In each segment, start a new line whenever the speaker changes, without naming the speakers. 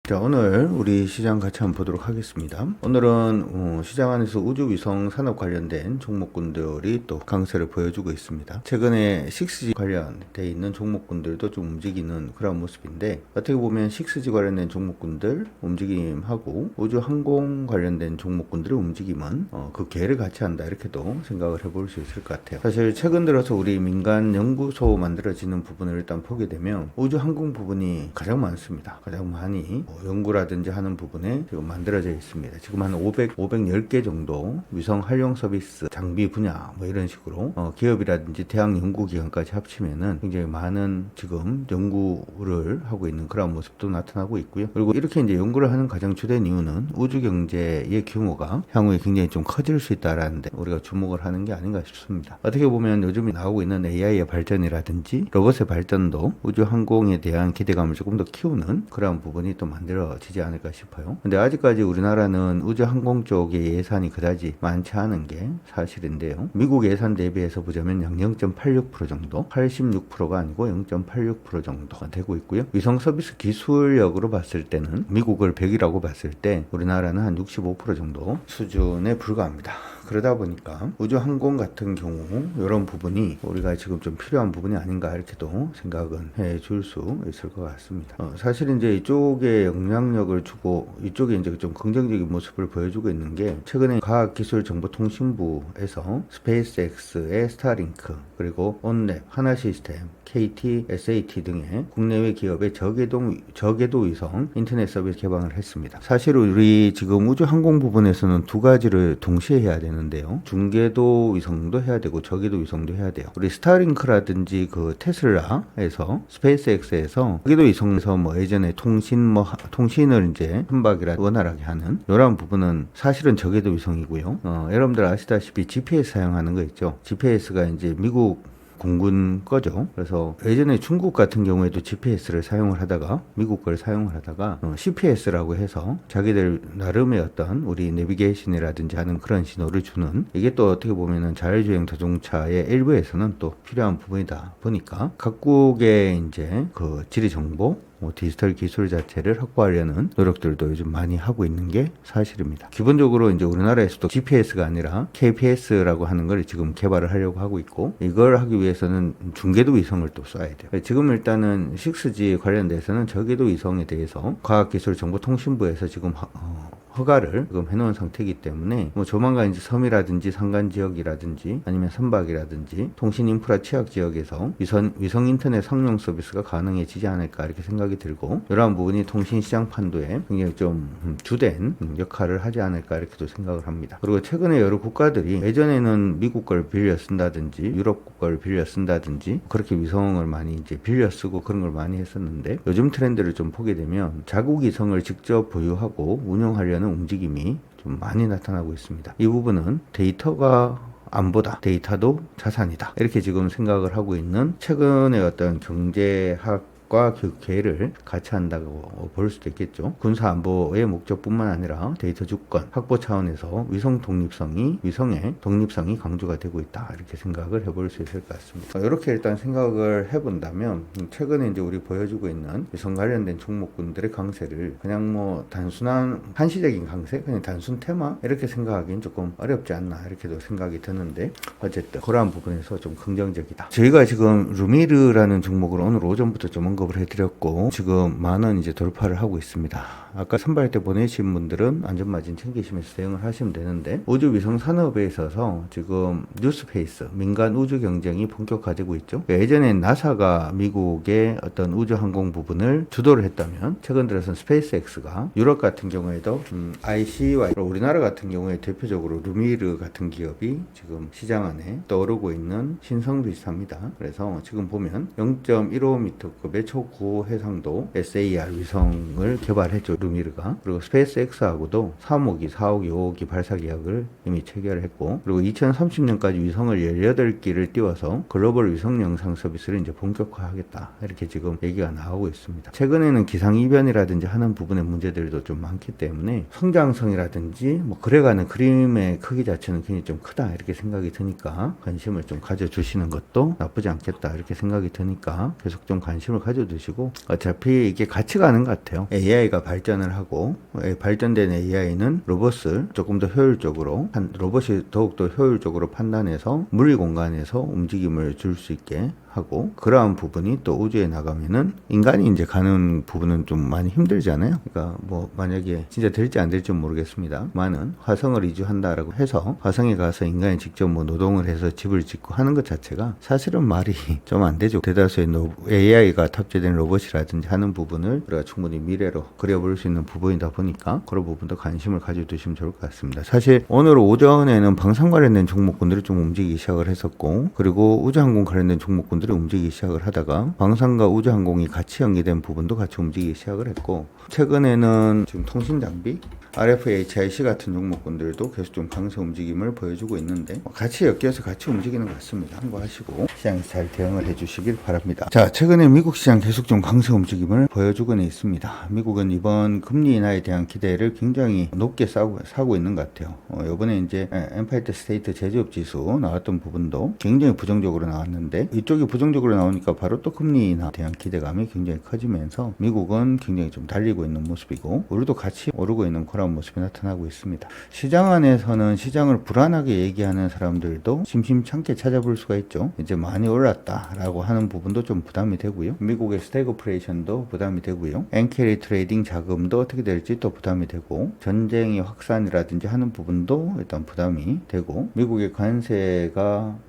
자, 오늘 우리 시장 같이 한번 보도록 하겠습니다. 오늘은 시장 안에서 우주위성 산업 관련된 종목군들이 또 강세를 보여주고 있습니다. 최근에 6G 관련돼 있는 종목군들도 좀 움직이는 그런 모습인데, 어떻게 보면 6G 관련된 종목군들 움직임하고 우주항공 관련된 종목군들의 움직임은 그 계를 같이 한다, 이렇게도 생각을 해볼 수 있을 것 같아요. 사실 최근 들어서 우리 민간 연구소 만들어지는 부분을 일단 보게 되면 우주항공 부분이 가장 많습니다. 가장 많이 연구라든지 하는 부분에 지금 만들어져 있습니다. 지금 한 510개 정도 위성 활용 서비스 장비 분야 뭐 이런 식으로 기업이라든지 대학 연구기관까지 합치면은 굉장히 많은 지금 연구를 하고 있는 그런 모습도 나타나고 있고요. 그리고 이렇게 이제 연구를 하는 가장 주된 이유는 우주 경제의 규모가 향후에 굉장히 좀 커질 수 있다라는데 우리가 주목을 하는 게 아닌가 싶습니다. 어떻게 보면 요즘 나오고 있는 AI의 발전이라든지 로봇의 발전도 우주 항공에 대한 기대감을 조금 더 키우는 그런 부분이 또 만들어지지 않을까 싶어요. 근데 아직까지 우리나라는 우주 항공 쪽의 예산이 그다지 많지 않은 게 사실인데요. 미국 예산 대비해서 보자면 약 0.86% 정도, 86%가 아니고 0.86% 정도가 되고 있고요. 위성 서비스 기술력으로 봤을 때는 미국을 100이라고 봤을 때 우리나라는 한 65% 정도 수준에 불과합니다. 그러다 보니까 우주항공 같은 경우 이런 부분이 우리가 지금 좀 필요한 부분이 아닌가, 이렇게도 생각은 해줄 수 있을 것 같습니다. 사실 이제 이쪽에 영향력을 주고 이쪽에 이제 좀 긍정적인 모습을 보여주고 있는 게, 최근에 과학기술정보통신부에서 스페이스X의 스타링크, 그리고 온랩, 하나시스템, KT, SAT 등의 국내외 기업의 저궤도 위성 인터넷 서비스 개방을 했습니다. 사실 우리 지금 우주항공 부분에서는 두 가지를 동시에 해야 되는데요. 중궤도 위성도 해야 되고 저궤도 위성도 해야 돼요. 우리 스타링크라든지 그 테슬라에서 스페이스X에서 저궤도 위성에서 뭐 예전에 통신을 이제 선박이라 원활하게 하는 이런 부분은 사실은 저궤도 위성이고요. 여러분들 아시다시피 GPS 사용하는 거 있죠. GPS가 이제 미국 공군 거죠. 그래서 예전에 중국 같은 경우에도 GPS를 사용을 하다가 미국 걸 사용을 하다가 CPS라고 해서 자기들 나름의 어떤 우리 내비게이션이라든지 하는 그런 신호를 주는, 이게 또 어떻게 보면은 자율주행 자동차의 일부에서는 또 필요한 부분이다 보니까 각국의 이제 그 지리 정보, 디지털 기술 자체를 확보하려는 노력들도 요즘 많이 하고 있는 게 사실입니다. 기본적으로 이제 우리나라에서도 GPS가 아니라 KPS라고 하는 걸 지금 개발을 하려고 하고 있고, 이걸 하기 위해서는 중궤도 위성을 또 쏴야 돼요. 지금 일단은 6G 관련돼서는 저궤도 위성에 대해서 과학기술정보통신부에서 지금 허가를 지금 해놓은 상태이기 때문에 뭐 조만간 이제 섬이라든지 산간 지역이라든지 아니면 선박이라든지 통신 인프라 취약 지역에서 위성 인터넷 상용 서비스가 가능해지지 않을까, 이렇게 생각이 들고, 이러한 부분이 통신 시장 판도에 굉장히 좀 주된 역할을 하지 않을까, 이렇게도 생각을 합니다. 그리고 최근에 여러 국가들이 예전에는 미국 걸 빌려 쓴다든지 유럽 걸 빌려 쓴다든지 그렇게 위성을 많이 이제 빌려 쓰고 그런 걸 많이 했었는데, 요즘 트렌드를 좀 보게 되면 자국 위성을 직접 보유하고 운영하려는 움직임이 좀 많이 나타나고 있습니다. 이 부분은 데이터가 안보다, 데이터도 자산이다, 이렇게 지금 생각을 하고 있는 최근의 어떤 경제학 그 계를 같이 한다고 볼 수도 있겠죠. 군사 안보의 목적뿐만 아니라 데이터 주권 확보 차원에서 위성의 독립성이 강조가 되고 있다, 이렇게 생각을 해볼 수 있을 것 같습니다. 이렇게 일단 생각을 해본다면, 최근에 이제 우리 보여주고 있는 위성 관련된 종목군들의 강세를 그냥 뭐 단순한 한시적인 강세, 그냥 단순 테마 이렇게 생각하기는 조금 어렵지 않나, 이렇게도 생각이 드는데, 어쨌든 그러한 부분에서 좀 긍정적이다. 저희가 지금 루미르라는 종목을 오늘 오전부터 좀 언급을 해드렸고, 지금 만원 이제 돌파를 하고 있습니다. 아까 선발 때 보내신 분들은 안전마진 챙기시면서 대응을 하시면 되는데, 우주 위성 산업에 있어서 지금 뉴스페이스 민간 우주 경쟁이 본격화되고 있죠. 예전엔 나사가 미국의 어떤 우주 항공 부분을 주도를 했다면, 최근 들어서는 스페이스X가, 유럽 같은 경우에도 ICY, 우리나라 같은 경우에 대표적으로 루미르 같은 기업이 지금 시장 안에 떠오르고 있는 신성 비슷합니다. 그래서 지금 보면 0.15m급의 초고해상도 SAR 위성을 개발했죠, 루미르가. 그리고 스페이스X하고도 3호기, 4호기, 5호기 발사 계약을 이미 체결을 했고, 그리고 2030년까지 위성을 18기를 띄워서 글로벌 위성 영상 서비스를 이제 본격화하겠다, 이렇게 지금 얘기가 나오고 있습니다. 최근에는 기상이변이라든지 하는 부분의 문제들도 좀 많기 때문에 성장성이라든지 뭐 그래가는 그림의 크기 자체는 굉장히 좀 크다, 이렇게 생각이 드니까 관심을 좀 가져주시는 것도 나쁘지 않겠다, 이렇게 생각이 드니까 계속 좀 관심을 가져 가져두시고 어차피 이게 같이 가는 것 같아요. AI가 발전을 하고 발전된 AI는 로봇을 조금 더 효율적으로 로봇이 더욱더 효율적으로 판단해서 물리 공간에서 움직임을 줄 수 있게 하고 그러한 부분이 또 우주에 나가면은 인간이 이제 가는 부분은 좀 많이 힘들잖아요. 그러니까 뭐 만약에 진짜 될지 안 될지 모르겠습니다. 많은 화성을 이주한다라고 해서 화성에 가서 인간이 직접 뭐 노동을 해서 집을 짓고 하는 것 자체가 사실은 말이 좀 안 되죠. 대다수의 AI가 탑재된 로봇이라든지 하는 부분을 우리가 충분히 미래로 그려볼 수 있는 부분이다 보니까 그런 부분도 관심을 가져두시면 좋을 것 같습니다. 사실 오늘 오전에는 방산 관련된 종목군들이 좀 움직이기 시작을 했었고 그리고 우주항공 관련된 종목군들이 움직이기 시작을 하다가 방산과 우주항공이 같이 연계된 부분도 같이 움직이기 시작을 했고 최근에는 지금 통신장비 RFHIC 같은 종목군들도 계속 좀 강세 움직임을 보여주고 있는데 같이 엮여서 같이 움직이는 것 같습니다. 참고하시고 시장에서 잘 대응을 해주시길 바랍니다. 자, 최근에 미국 시장 계속 좀 강세 움직임을 보여주고는 있습니다. 미국은 이번 금리 인하에 대한 기대를 굉장히 높게 사고 있는 것 같아요. 이번에 이제 엠파이어 스테이트 제조업 지수 나왔던 부분도 굉장히 부정적으로 나왔는데 이쪽이 부정적으로 나오니까 바로 또 금리 인하에 대한 기대감이 굉장히 커지면서 미국은 굉장히 좀 달리고 있는 모습이고 우리도 같이 오르고 있는 그런 모습이 나타나고 있습니다. 시장 안에서는 시장을 불안하게 얘기하는 사람들도 심심찮게 찾아볼 수가 있죠. 이제 많이 올랐다라고 하는 부분도 좀 부담이 되고요. 미국의 스태그플레이션도 부담이 되고요. 엔캐리 트레이딩 자금도 어떻게 될지 또 부담이 되고 전쟁의 확산이라든지 하는 부분도 일단 부담이 되고 미국의 관세가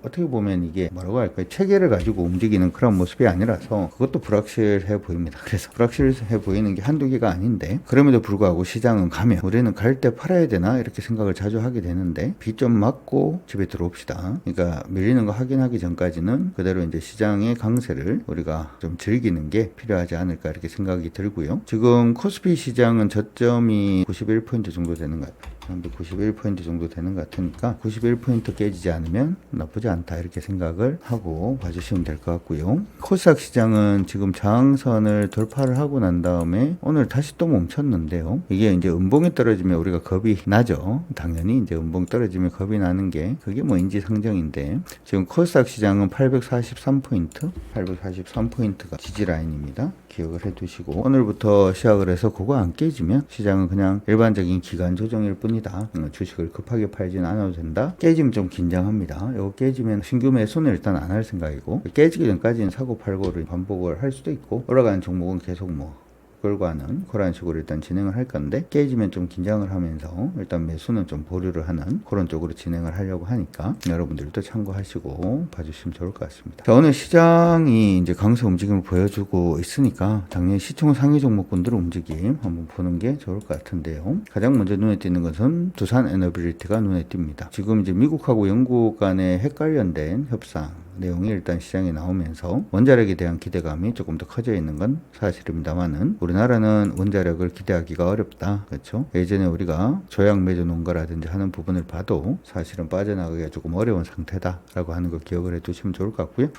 어떻게 보면 이게 뭐라고 할까요? 체계를 가지고 움직이는 그런 모습이 아니라서 그것도 불확실해 보입니다. 그래서 불확실해 보이는 게 한두 개가 아닌데 그럼에도 불구하고 시장은 가면 우리는 갈 때 팔아야 되나 이렇게 생각을 자주 하게 되는데 빚 좀 맞고 집에 들어옵시다. 그러니까 밀리는 거 확인하기 전까지는 그대로 이제 시장의 강세를 우리가 좀 즐기는 게 필요하지 않을까 이렇게 생각이 들고요. 지금 코스피 시장은 저점이 91포인트 정도 되는 것 같아요. 91포인트 정도 되는 것 같으니까 91포인트 깨지지 않으면 나쁘지 않다 이렇게 생각을 하고 봐주시면 될 것 같고요. 코스닥 시장은 지금 저항선을 돌파를 하고 난 다음에 오늘 다시 또 멈췄는데요. 이게 이제 음봉이 떨어지면 우리가 겁이 나죠. 당연히 이제 음봉 떨어지면 겁이 나는 게 그게 뭐 인지상정인데 지금 코스닥 시장은 843포인트가 지지라인입니다. 기억을 해두시고 오늘부터 시작을 해서 그거 안 깨지면 시장은 그냥 일반적인 기간 조정일 뿐이다. 주식을 급하게 팔지는 않아도 된다. 깨지면 좀 긴장합니다. 이거 깨지면 신규 매수는 일단 안 할 생각이고 깨지기 전까지는 사고 팔고를 반복을 할 수도 있고 올라가는 종목은 계속 뭐 결과는 그런 식으로 일단 진행을 할 건데 깨지면 좀 긴장을 하면서 일단 매수는 좀 보류를 하는 그런 쪽으로 진행을 하려고 하니까 여러분들도 참고하시고 봐주시면 좋을 것 같습니다. 자, 오늘 시장이 이제 강세 움직임을 보여주고 있으니까 당연히 시총 상위 종목군들 움직임 한번 보는 게 좋을 것 같은데요. 가장 먼저 눈에 띄는 것은 두산 에너빌리티가 눈에 띕니다. 지금 이제 미국하고 영국 간의 핵 관련된 협상 내용이 일단 시장에 나오면서 원자력에 대한 기대감이 조금 더 커져 있는 건 사실입니다만은 우리나라는 원자력을 기대하기가 어렵다. 그렇죠? 예전에 우리가 조약 맺어 놓은 거라든지 하는 부분을 봐도 사실은 빠져나가기가 조금 어려운 상태다라고 하는 거 기억을 해 두시면 좋을 것 같고요.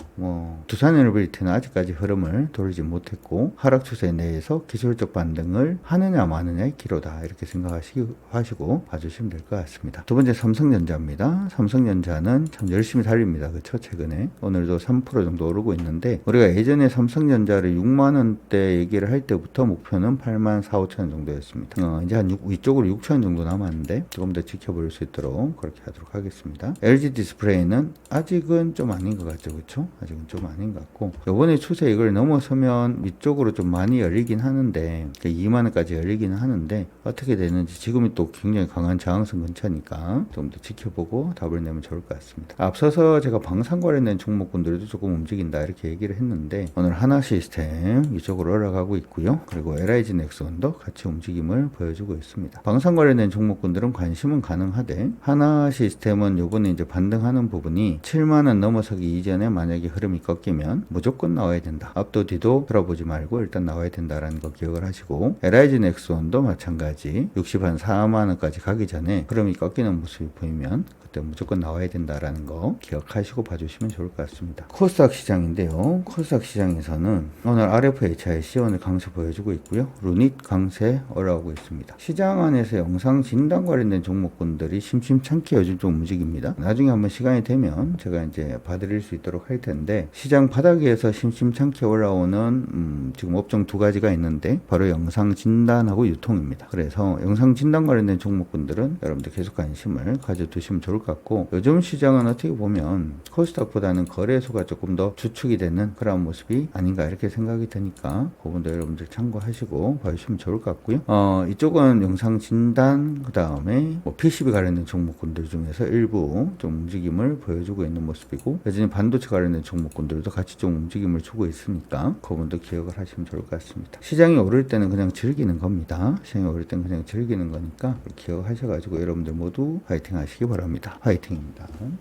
두산에너빌리티는 아직까지 흐름을 돌리지 못했고 하락 추세 내에서 기술적 반등을 하느냐 마느냐의 기로다. 이렇게 생각하시고 봐주시면 될 것 같습니다. 두 번째 삼성전자입니다. 삼성전자는 참 열심히 달립니다. 그렇죠? 최근에 오늘도 3% 정도 오르고 있는데 우리가 예전에 삼성전자를 6만원대 얘기를 할 때부터 목표는 8만 4, 5천 정도였습니다. 이제 한 위쪽으로 6천 정도 남았는데 조금 더 지켜볼 수 있도록 그렇게 하도록 하겠습니다. LG 디스플레이는 아직은 좀 아닌 것 같죠. 그렇죠? 아직은 좀 아닌 것 같고 이번에 추세 이걸 넘어서면 위쪽으로 좀 많이 열리긴 하는데 2만원까지 열리기는 하는데 어떻게 되는지 지금이 또 굉장히 강한 저항선 근처니까 좀 더 지켜보고 답을 내면 좋을 것 같습니다. 앞서서 제가 방산 관련된 종목군들도 조금 움직인다 이렇게 얘기를 했는데 오늘 하나 시스템 이쪽으로 올라가고 있고요. 그리고 LIG 넥슨도 같이 움직임을 보여주고 있습니다. 방산 관련된 종목군들은 관심은 가능하되 하나 시스템은 요번에 이제 반등하는 부분이 7만원 넘어서기 이전에 만약에 흐름이 꺾이면 무조건 나와야 된다. 앞도 뒤도 돌아보지 말고 일단 나와야 된다라는 거 기억을 하시고 LIG 넥슨도 마찬가지 60한 4만원까지 가기 전에 흐름이 꺾이는 모습이 보이면 그때 무조건 나와야 된다라는 거 기억하시고 봐주시면 좋을 것 같습니다. 좋을 것 같습니다. 코스닥 시장인데요. 코스닥 시장에서는 오늘 RFHIC 오늘 강세 보여주고 있고요. 루닛 강세 올라오고 있습니다. 시장 안에서 영상 진단 관련된 종목군들이 심심찮게 요즘 좀 움직입니다. 나중에 한번 시간이 되면 제가 이제 봐드릴 수 있도록 할 텐데, 시장 바닥에서 심심찮게 올라오는 지금 업종 두 가지가 있는데 바로 영상 진단하고 유통입니다. 그래서 영상 진단 관련된 종목군들은 여러분들 계속 관심을 가져두시면 좋을 것 같고, 요즘 시장은 어떻게 보면 코스닥보다는 거래소가 조금 더 주축이 되는 그런 모습이 아닌가 이렇게 생각이 드니까 그분도 여러분들 참고하시고 봐주시면 좋을 것 같고요. 이쪽은 영상 진단, 그 다음에 뭐 PCB 관련된 종목군들 중에서 일부 좀 움직임을 보여주고 있는 모습이고, 여전히 반도체 관련된 종목군들도 같이 좀 움직임을 주고 있으니까 그분도 기억을 하시면 좋을 것 같습니다. 시장이 오를 때는 그냥 즐기는 겁니다. 시장이 오를 때는 그냥 즐기는 거니까 기억하셔가지고 여러분들 모두 파이팅 하시기 바랍니다. 파이팅입니다.